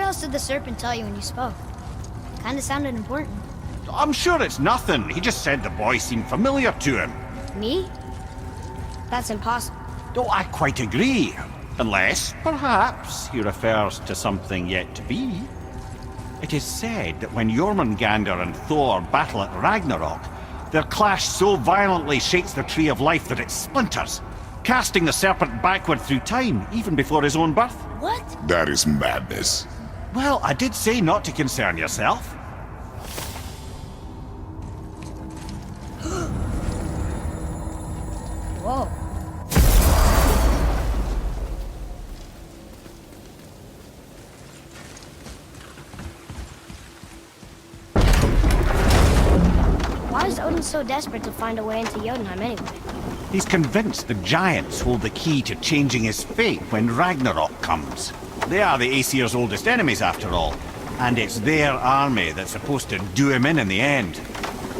else did the serpent tell you when you spoke? Kinda sounded important. I'm sure it's nothing. He just said the boy seemed familiar to him. Me? That's impossible. Oh, I quite agree. Unless, perhaps, he refers to something yet to be. It is said that when Jormungandr and Thor battle at Ragnarok, their clash so violently shakes the Tree of Life that it splinters, casting the serpent backward through time, even before his own birth. What? That is madness. Well, I did say not to concern yourself. Whoa. Why is Odin so desperate to find a way into Jotunheim anyway? He's convinced the giants hold the key to changing his fate when Ragnarok comes. They are the Aesir's oldest enemies, after all, and it's their army that's supposed to do him in the end.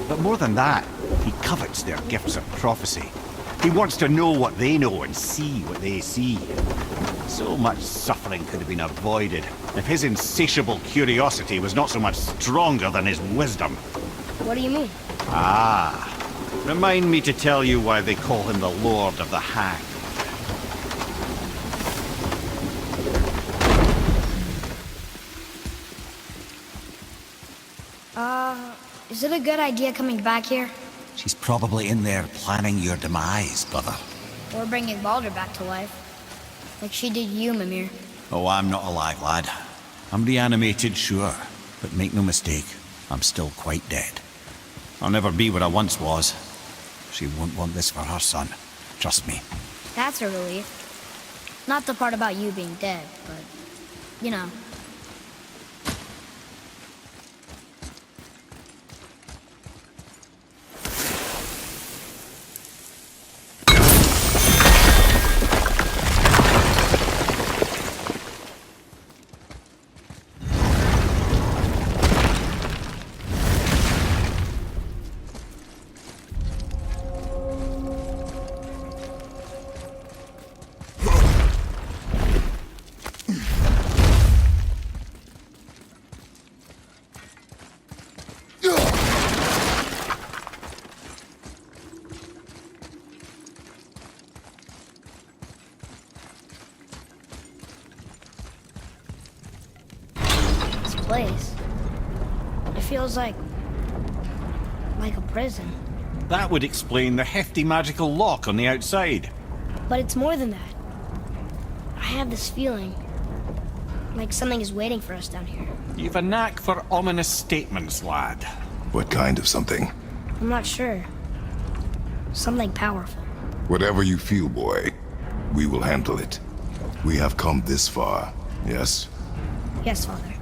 But more than that, he covets their gifts of prophecy. He wants to know what they know and see what they see. So much suffering could have been avoided if his insatiable curiosity was not so much stronger than his wisdom. What do you mean? Ah, remind me to tell you why they call him the Lord of the Hang. Is it a good idea coming back here? She's probably in there planning your demise, brother. Or bringing Baldur back to life? Like she did you, Mimir. Oh, I'm not alive, lad. I'm reanimated, sure. But make no mistake, I'm still quite dead. I'll never be what I once was. She won't want this for her son. Trust me. That's a relief. Not the part about you being dead, but, you know. Place. It feels like a prison. That would explain the hefty magical lock on the outside. But it's more than that. I have this feeling like something is waiting for us down here. You've a knack for ominous statements, lad. What kind of something? I'm not sure. Something powerful. Whatever you feel, boy, we will handle it. We have come this far, yes? Yes, Father.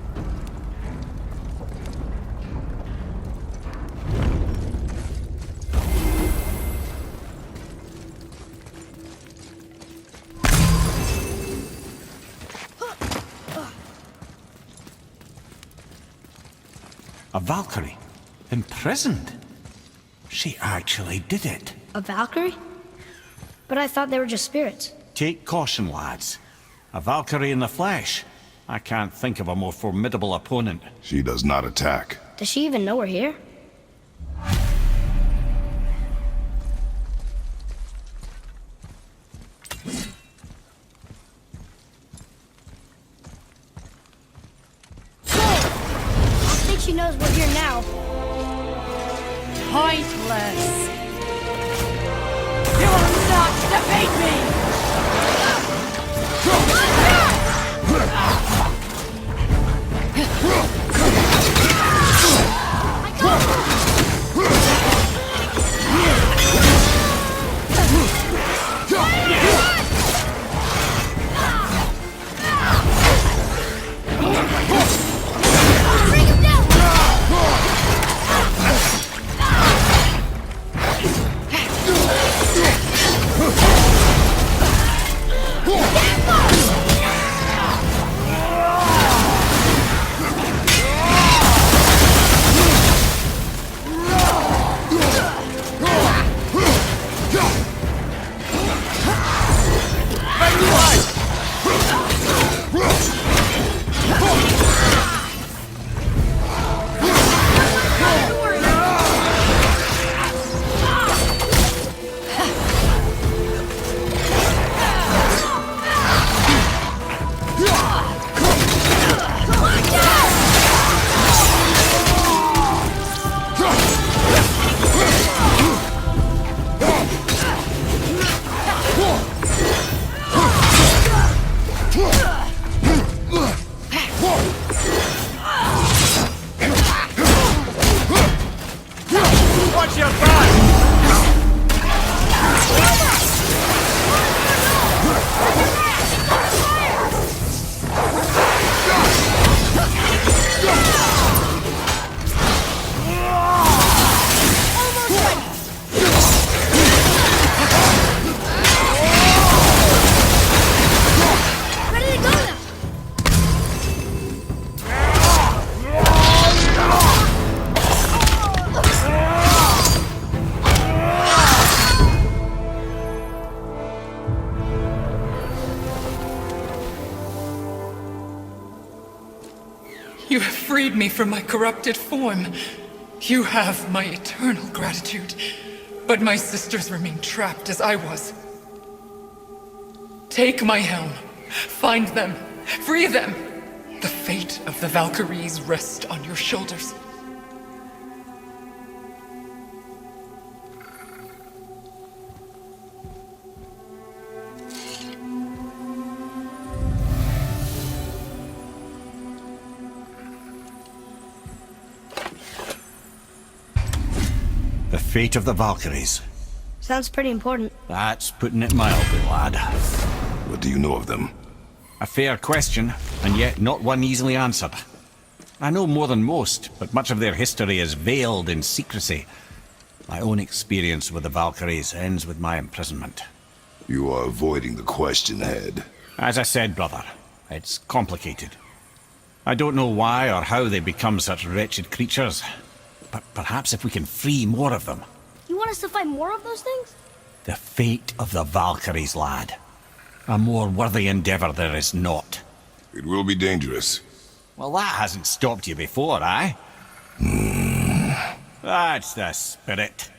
A Valkyrie? Imprisoned? She actually did it. A Valkyrie? But I thought they were just spirits. Take caution, lads. A Valkyrie in the flesh. I can't think of a more formidable opponent. She does not attack. Does she even know we're here? She knows we're here now. Pointless. You will not defeat me! freed me from my corrupted form. You have my eternal gratitude. But my sisters remain trapped as I was. Take my helm. Find them. Free them. The fate of the Valkyries rests on your shoulders. The fate of the Valkyries. Sounds pretty important. That's putting it mildly, lad. What do you know of them? A fair question, and yet not one easily answered. I know more than most, but much of their history is veiled in secrecy. My own experience with the Valkyries ends with my imprisonment. You are avoiding the question, Head. As I said, brother, it's complicated. I don't know why or how they become such wretched creatures, but perhaps if we can free more of them. You want us to fight more of those things? The fate of the Valkyries, lad. A more worthy endeavor there is not. It will be dangerous. Well, that hasn't stopped you before, eh? That's the spirit.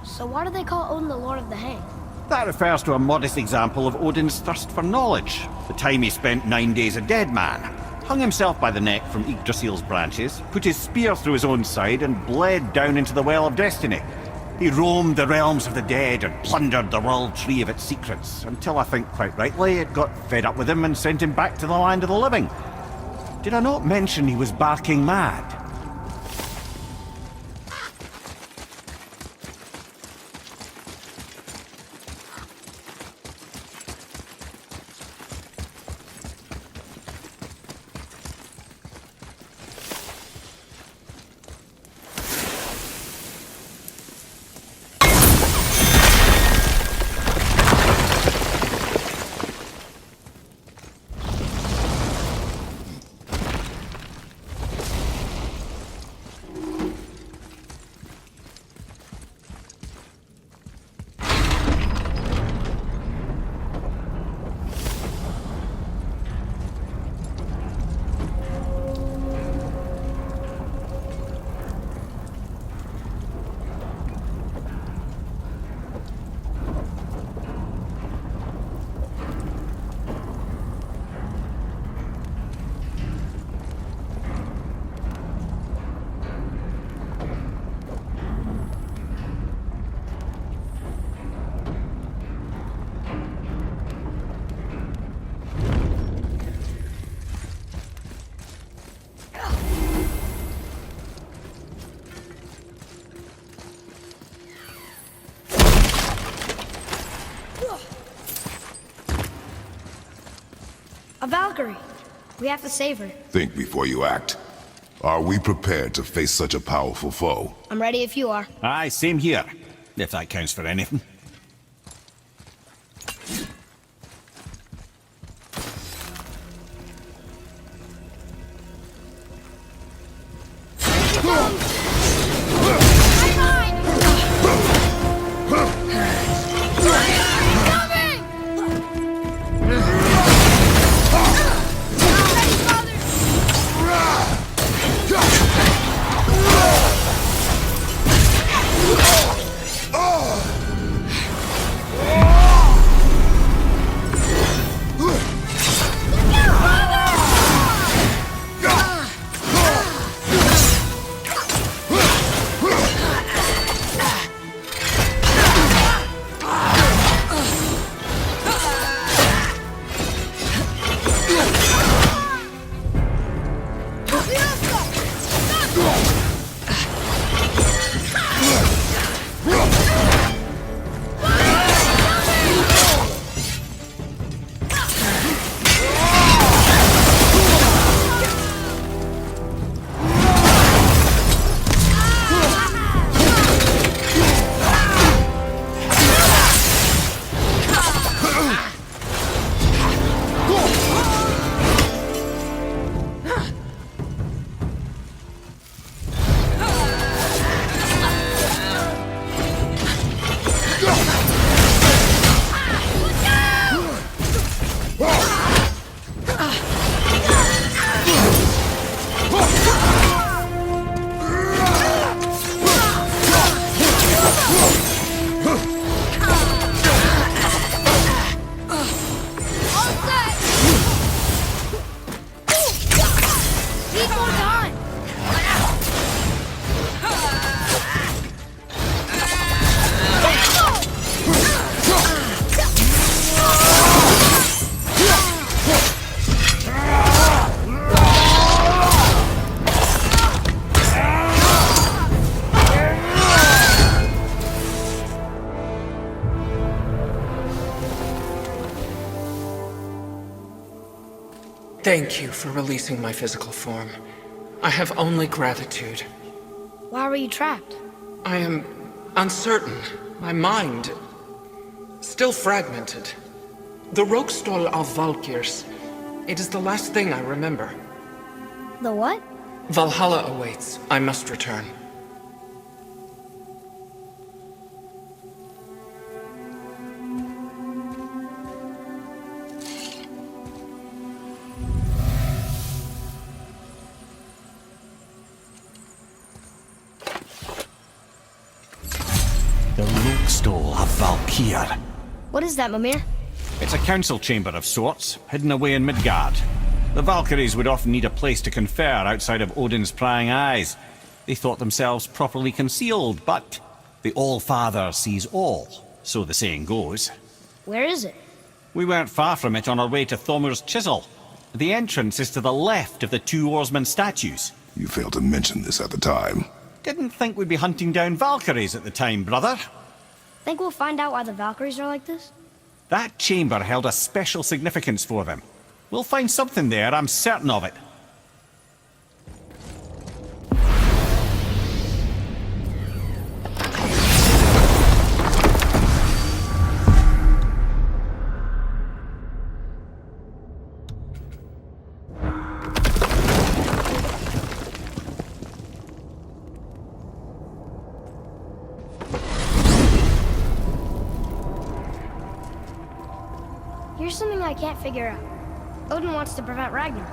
So why do they call Odin the Lord of the Hang? That refers to a modest example of Odin's thirst for knowledge. The time he spent 9 days a dead man. Hung himself by the neck from Yggdrasil's branches, put his spear through his own side, and bled down into the Well of Destiny. He roamed the realms of the dead and plundered the World Tree of its secrets, until I think quite rightly it got fed up with him and sent him back to the land of the living. Did I not mention he was barking mad? A Valkyrie. We have to save her. Think before you act. Are we prepared to face such a powerful foe? I'm ready if you are. Aye, same here, if that counts for anything. Thank you for releasing my physical form. I have only gratitude. Why were you trapped? I am uncertain. My mind still fragmented. The Rokstol of Valkyries. It is the last thing I remember. The what? Valhalla awaits. I must return. The Rokstol of Valkyr. What is that, Mimir? It's a council chamber of sorts, hidden away in Midgard. The Valkyries would often need a place to confer outside of Odin's prying eyes. They thought themselves properly concealed, but the All-Father sees all, so the saying goes. Where is it? We weren't far from it on our way to Thomur's Chisel. The entrance is to the left of the two oarsmen statues. You failed to mention this at the time. Didn't think we'd be hunting down Valkyries at the time, brother. Think we'll find out why the Valkyries are like this? That chamber held a special significance for them. We'll find something there, I'm certain of it. Here's something I can't figure out. Odin wants to prevent Ragnarok,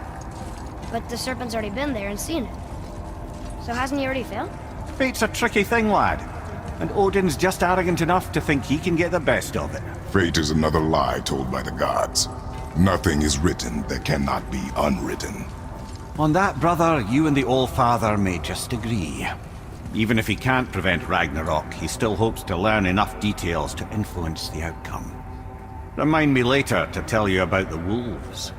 but the serpent's already been there and seen it. So hasn't he already failed? Fate's a tricky thing, lad. And Odin's just arrogant enough to think he can get the best of it. Fate is another lie told by the gods. Nothing is written that cannot be unwritten. On that, brother, you and the All-Father may just agree. Even if he can't prevent Ragnarok, he still hopes to learn enough details to influence the outcome. Remind me later to tell you about the wolves.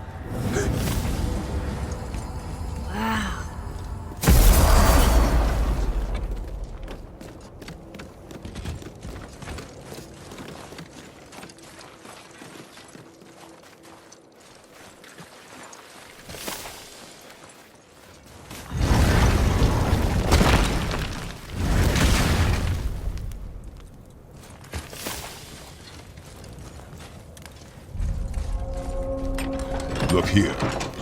Wow. Look here.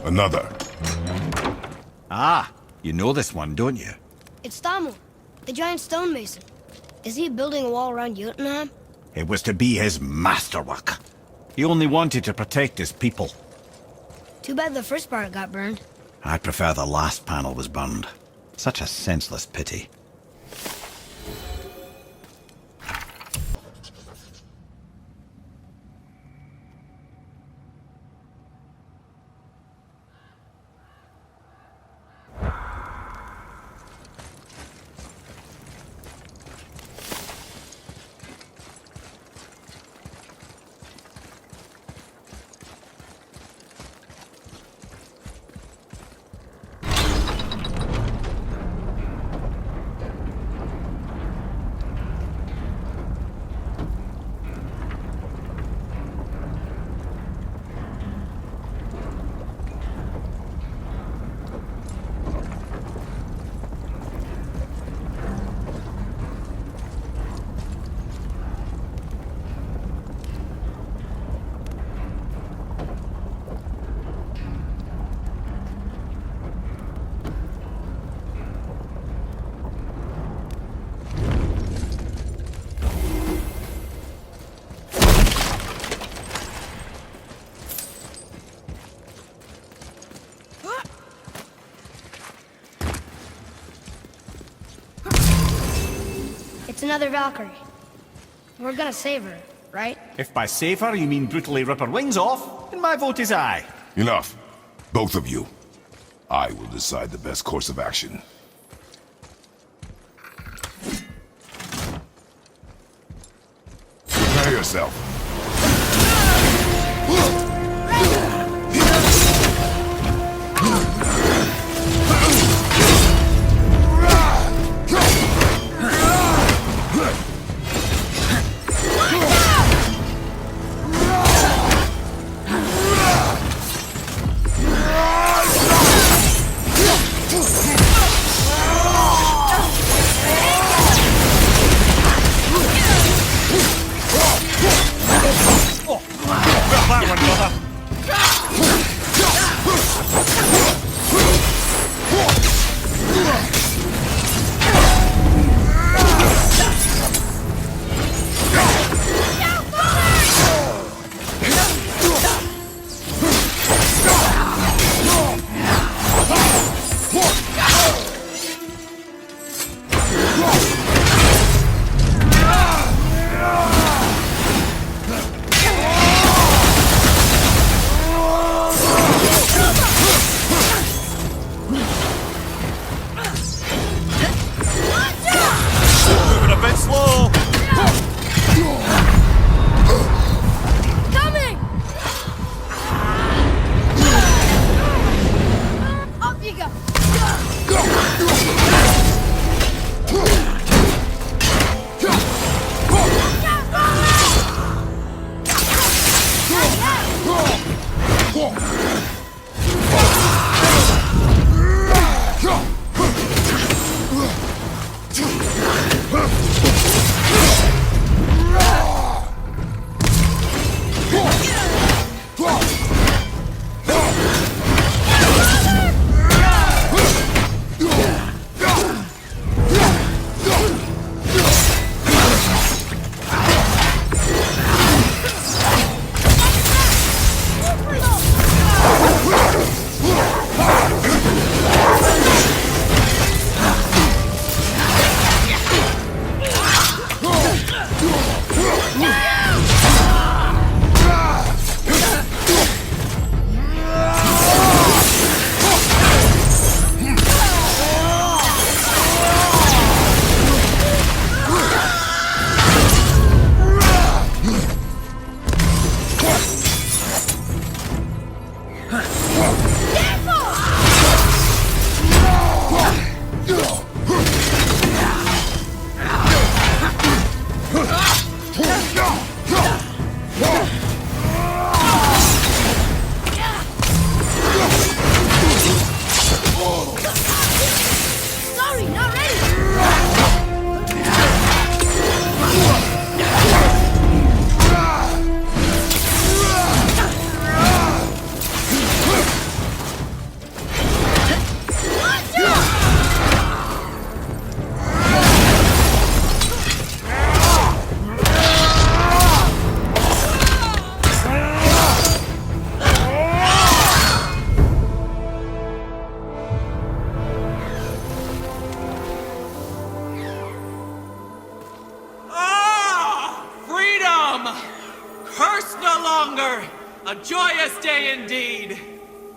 Another. Ah, you know this one, don't you? It's Thamur, the giant stonemason. Is he building a wall around Jotunheim? It was to be his masterwork. He only wanted to protect his people. Too bad the first part got burned. I prefer the last panel was burned. Such a senseless pity. It's another Valkyrie. We're gonna save her, right? If by save her you mean brutally rip her wings off, then my vote is aye. Enough. Both of you. I will decide the best course of action. Prepare yourself.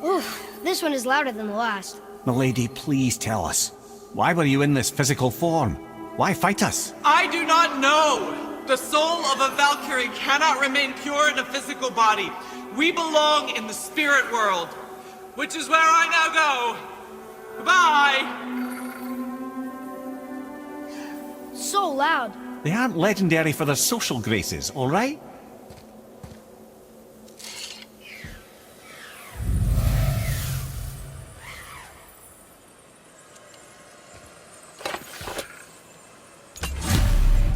Oof, this one is louder than the last. Milady, please tell us. Why were you in this physical form? Why fight us? I do not know! The soul of a Valkyrie cannot remain pure in a physical body. We belong in the spirit world, which is where I now go. Goodbye! So loud. They aren't legendary for their social graces, all right?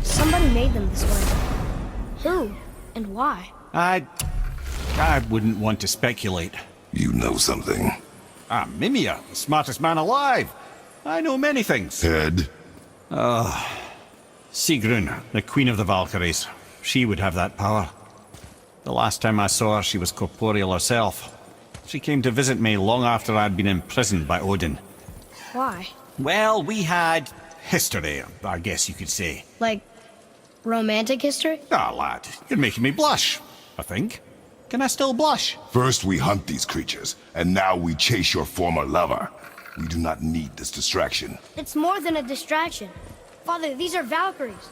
Somebody made them this way. Who? And why? I wouldn't want to speculate. You know something. I'm Mimir, the smartest man alive. I know many things. Head? Sigrun, the queen of the Valkyries. She would have that power. The last time I saw her, she was corporeal herself. She came to visit me long after I'd been imprisoned by Odin. Why? Well, we had history, I guess you could say. Like, romantic history? Ah, lad, you're making me blush, I think. Can I still blush? First we hunt these creatures, and now we chase your former lover. We do not need this distraction. It's more than a distraction. Father, these are Valkyries.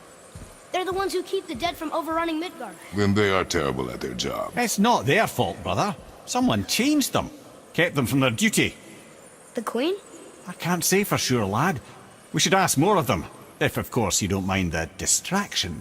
They're the ones who keep the dead from overrunning Midgard. Then they are terrible at their job. It's not their fault, brother. Someone changed them. Kept them from their duty. The Queen? I can't say for sure, lad. We should ask more of them. If, of course, you don't mind the distraction.